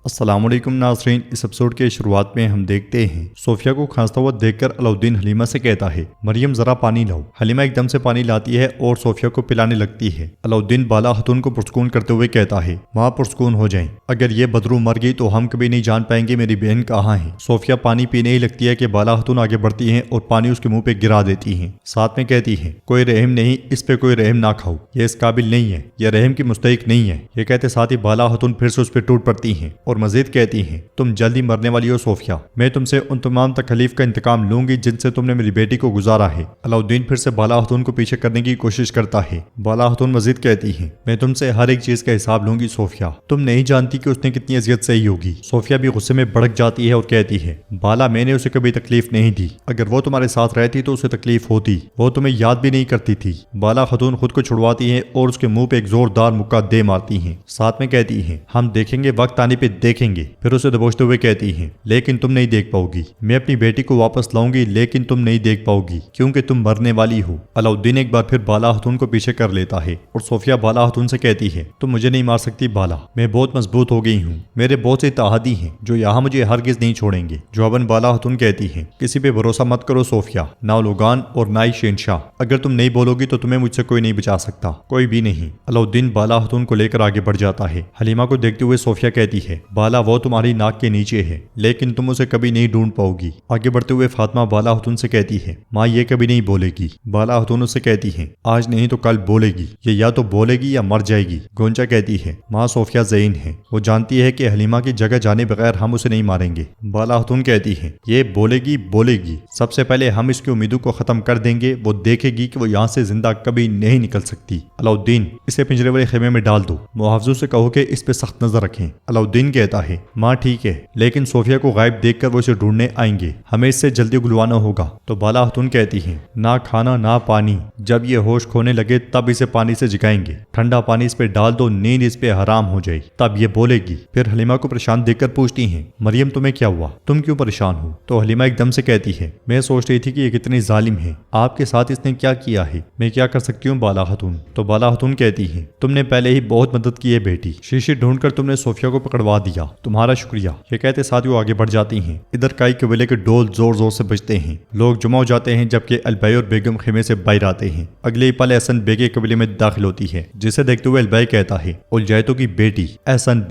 السلام علیکم ناظرین، اس ایپیسوڈ کے شروعات میں ہم دیکھتے ہیں صوفیہ کو کھانستا ہوا دیکھ کر علاؤالدین حلیمہ سے کہتا ہے مریم ذرا پانی لاؤ۔ حلیمہ ایک دم سے پانی لاتی ہے اور صوفیہ کو پلانے لگتی ہے۔ علاؤالدین بالا خاتون کو پرسکون کرتے ہوئے کہتا ہے وہاں پرسکون ہو جائیں، اگر یہ بدرو مر گئی تو ہم کبھی نہیں جان پائیں گے میری بہن کہاں ہے۔ صوفیہ پانی پینے ہی لگتی ہے کہ بالا خاتون آگے بڑھتی ہیں اور پانی اس کے منہ پہ گرا دیتی ہیں، ساتھ میں کہتی ہے کوئی رحم نہیں، اس پہ کوئی رحم نہ کھاؤ، یہ اس قابل نہیں ہے، یہ رحم کی مستحق نہیں ہے۔ یہ کہتے ساتھ ہی بالا خاتون پھر سے اس پہ ٹوٹ پڑتی ہیں اور مزید کہتی ہیں تم جلدی مرنے والی ہو صوفیہ، میں تم سے ان تمام تکلیف کا انتقام لوں گی جن سے تم نے میری بیٹی کو گزارا ہے۔ علاؤالدین پھر سے بالا خاتون کو پیچھے کرنے کی کوشش کرتا ہے۔ بالا خاتون مزید کہتی ہیں میں تم سے ہر ایک چیز کا حساب لوں گی صوفیہ، تم نہیں جانتی کہ اس نے کتنی اذیت سہی ہوگی۔ صوفیہ بھی غصے میں بھڑک جاتی ہے اور کہتی ہے بالا میں نے اسے کبھی تکلیف نہیں دی، اگر وہ تمہارے ساتھ رہتی تو اسے تکلیف ہوتی، وہ تمہیں یاد بھی نہیں کرتی تھی۔ بالا خاتون خود کو چھڑواتی ہے اور اس کے منہ پہ ایک زوردار مکہ دے مارتی ہیں، ساتھ میں کہتی ہیں ہم دیکھیں گے، وقت آنے پہ دیکھیں گے۔ پھر اسے دبوچتے ہوئے کہتی ہیں لیکن تم نہیں دیکھ پاؤ گی، میں اپنی بیٹی کو واپس لاؤں گی لیکن تم نہیں دیکھ پاؤ گی کیونکہ تم مرنے والی ہو۔ علاؤالدین ایک بار پھر بالا خاتون کو پیچھے کر لیتا ہے اور صوفیہ بالا خاتون سے کہتی ہے تم مجھے نہیں مار سکتی بالا، میں بہت مضبوط ہو گئی ہوں، میرے بہت سے اتحادی ہیں جو یہاں مجھے ہرگز نہیں چھوڑیں گے۔ جواباً بالا خاتون کہتی ہے کسی پہ بھروسہ مت کرو صوفیہ، نہ لوگان اور نہ ہی شہنشاہ، اگر تم نہیں بولو گی تو تمہیں مجھ سے کوئی نہیں بچا سکتا، کوئی بھی نہیں۔ علاؤالدین بالا خاتون کو لے کر آگے بڑھ جاتا ہے۔ حلیمہ کو دیکھتے ہوئے صوفیہ کہتی ہے بالا وہ تمہاری ناک کے نیچے ہے لیکن تم اسے کبھی نہیں ڈھونڈ پاؤ گی۔ آگے بڑھتے ہوئے فاطمہ بالا خاتون سے کہتی ہے ماں یہ کبھی نہیں بولے گی۔ بالا خاتون اسے کہتی ہے آج نہیں تو کل بولے گی، یہ یا تو بولے گی یا مر جائے گی۔ گونچا کہتی ہے ماں صوفیہ ذہین ہے، وہ جانتی ہے کہ حلیمہ کی جگہ جانے بغیر ہم اسے نہیں ماریں گے۔ بالا خاتون کہتی ہے یہ بولے گی، سب سے پہلے ہم اس کی امیدوں کو ختم کر دیں گے، وہ دیکھے گی کہ وہ یہاں سے زندہ کبھی نہیں نکل سکتی۔ علاؤالدین اسے پنجرے والے خیمے میں ڈال دو، محافظوں سے کہو کہ اس پہ سخت نظر رکھیں۔ علاؤالدین کہتا ہے ماں ٹھیک ہے لیکن صوفیہ کو غائب دیکھ کر وہ اسے ڈھونڈنے آئیں گے، ہمیں اس سے جلدی گلوانا ہوگا۔ تو بالا خاتون کہتی ہیں نہ کھانا نہ پانی، جب یہ ہوش کھونے لگے تب اسے پانی سے جگائیں گے، ٹھنڈا پانی اس پہ ڈال دو، نیند اس پہ حرام ہو جائے تب یہ بولے گی۔ پھر حلیمہ کو پریشان دیکھ کر پوچھتی ہیں مریم تمہیں کیا ہوا، تم کیوں پریشان ہو؟ تو حلیمہ ایک دم سے کہتی ہے میں سوچ رہی تھی کہ یہ کتنی ظالم ہے، آپ کے ساتھ اس نے کیا کیا ہے، میں کیا کر سکتی ہوں بالا خاتون؟ تو بالا خاتون کہتی ہے تم نے پہلے ہی بہت مدد کی ہے بیٹی، شیشے ڈھونڈ کر تم نے صوفیہ کو پکڑوا دیا، تمہارا شکریہ۔ یہ کہتے ساتھ وہ آگے بڑھ جاتی ہیں۔ ادھر کائی قبیلے کے ڈول زور زور سے بجتے ہیں، لوگ جمع ہو جاتے ہیں جبکہ البائی اور بیگم خیمے سے باہر آتے ہیں۔ اگلے پل احسن بے کے قبیلے میں داخل ہوتی ہے جسے دیکھتے ہوئے البائی کہتا ہے الجائتو کی بیٹی احسن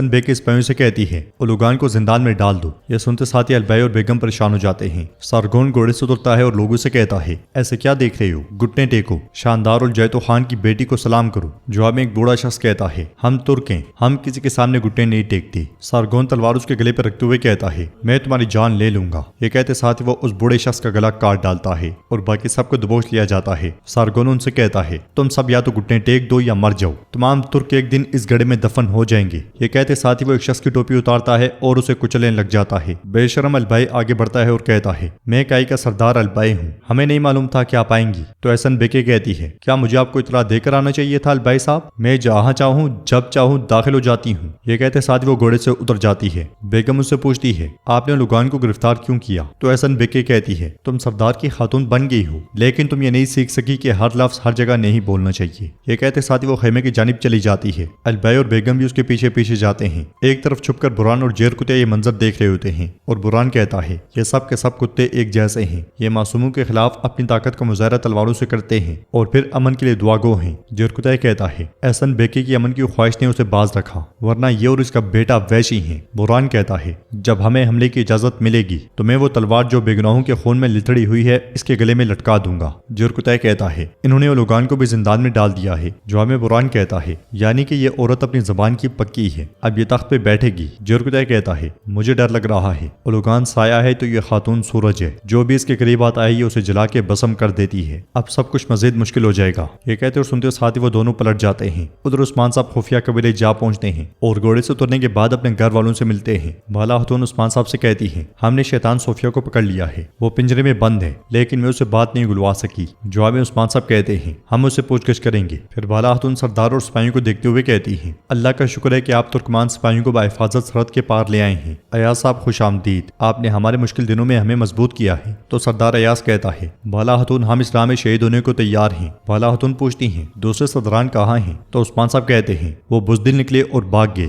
بے کے سپاہیوں سے کہتی ہے اولوگان کو زندان میں ڈال دو۔ یہ سنتے ساتھ ہی البائی اور بیگم پریشان ہو جاتے ہیں۔ سارگون گھوڑے سے اترتا ہے اور لوگوں سے کہتا ہے ایسے کیا دیکھ رہے ہو، گھٹنے ٹیکو، شاندار الجائتو خان کی بیٹی کو سلام کرو۔ جواب میں ایک بوڑھا شخص کہتا ہے ہم ترک ہیں، ہم کسی کے سامنے گھٹنے نہیں ٹیکتے۔ سارگون تلوار اس کے گلے پر رکھتے ہوئے کہتا ہے میں تمہاری جان لے لوں گا۔ یہ کہتے ساتھ ہی وہ اس بوڑھے شخص کا گلا کاٹ ڈالتا ہے اور باقی سب کو دبوچ لیا جاتا ہے۔ سارگون ان سے کہتا ہے تم سب یا تو گھٹنے ٹیک دو یا مر جاؤ، تمام ترک ایک دن اس گڑھے میں دفن ہو جائیں گے۔ یہ کہتے ساتھ ہی وہ ایک شخص کی ٹوپی اتارتا ہے اور اسے کچلنے لگ جاتا ہے۔ بے شرم البائی آگے بڑھتا ہے اور کہتا ہے میں کائی کا سردار البائی ہوں، ہمیں نہیں معلوم تھا کہ آپ آئیں گی۔ تو احسن بیکے کہتی ہے کیا مجھے آپ کو اطلاع دے کر آنا چاہیے تھا البائی صاحب، میں جہاں چاہوں جب چاہوں داخل ہو جاتی ہوں۔ یہ کہتے ساتھ ہی وہ گھوڑے سے اتر جاتی ہے۔ بیگم اس سے پوچھتی ہے آپ نے لوگان کو گرفتار کیوں کیا؟ تو احسن بیکے کہتی ہے تم سردار کی خاتون بن گئی ہو لیکن تم یہ نہیں سیکھ سکی کہ ہر لفظ ہر جگہ نہیں بولنا چاہیے۔ یہ کہتے ساتھ ہی وہ خیمے کی جانب چلی جاتی ہے۔ البائی اور بیگم بھی اس کے پیچھے پیچھے جاتے ہیں۔ ایک طرف چھپ کر بران اور جیر کتے یہ منظر دیکھ رہے ہوتے ہیں اور بران کہتا ہے یہ سب کے سب کتے ایک جیسے ہیں، یہ معصوموں کے خلاف اپنی طاقت کا مظاہرہ تلواروں سے کرتے ہیں اور پھر امن کے لیے دعا گو ہیں۔ جیر کتا کہتا ہے احسن بیکے کی امن کی خواہش نے اسے باز رکھا ورنہ یہ اور اس کا بیٹا ویشی ہیں۔ بران کہتا ہے جب ہمیں حملے کی اجازت ملے گی تو میں وہ تلوار جو بے گناہوں کے خون میں لتڑی ہوئی ہے اس کے گلے میں لٹکا دوں گا۔ جرکتہ کہتا ہے انہوں نے اولوگان کو بھی زندان میں ڈال دیا ہے۔ جواب میں بران کہتا ہے یعنی کہ یہ عورت اپنی زبان کی پکی ہے، اب یہ تخت پہ بیٹھے گی۔ جرکتہ کہتا ہے مجھے ڈر لگ رہا ہے، اولوگان سایہ ہے تو یہ خاتون سورج ہے، جو بھی اس کے قریب آتا ہے یہ اسے جلا کے بسم کر دیتی ہے، اب سب کچھ مزید مشکل ہو جائے گا۔ یہ کہتے اور سنتے ساتھ ہی وہ دونوں پلٹ جاتے ہیں۔ ادھر عثمان صاحب خفیہ قبیلے جا پہنچتے ہیں اور گھوڑے سے اترنے کے بعد اپنے گھر والوں سے ملتے ہیں۔ بالا خاتون عثمان صاحب سے کہتی ہیں ہم نے شیطان صوفیہ کو پکڑ لیا ہے، وہ پنجرے میں بند ہے لیکن میں اسے بات نہیں گلوا سکی۔ جواب میں عثمان صاحب کہتے ہیں ہم اسے پوچھ گچھ کریں گے۔ پھر بالا خاتون سردار اور سپاہیوں کو دیکھتے ہوئے کہتی ہیں اللہ کا شکر ہے کہ آپ ترکمان سپاہیوں کو بحفاظت سرحد کے پار لے آئے ہیں۔ ایاز صاحب خوش آمدید، آپ نے ہمارے مشکل دنوں میں ہمیں مضبوط کیا ہے۔ تو سردار ایاز کہتا ہے بالا خاتون ہم اسلام میں شہید ہونے کو تیار ہیں۔ بالا خاتون پوچھتی ہیں دوسرے صدران کہاں ہیں؟ تو عثمان صاحب کہتے ہیں وہ بزدل نکلے اور بھاگ گئے،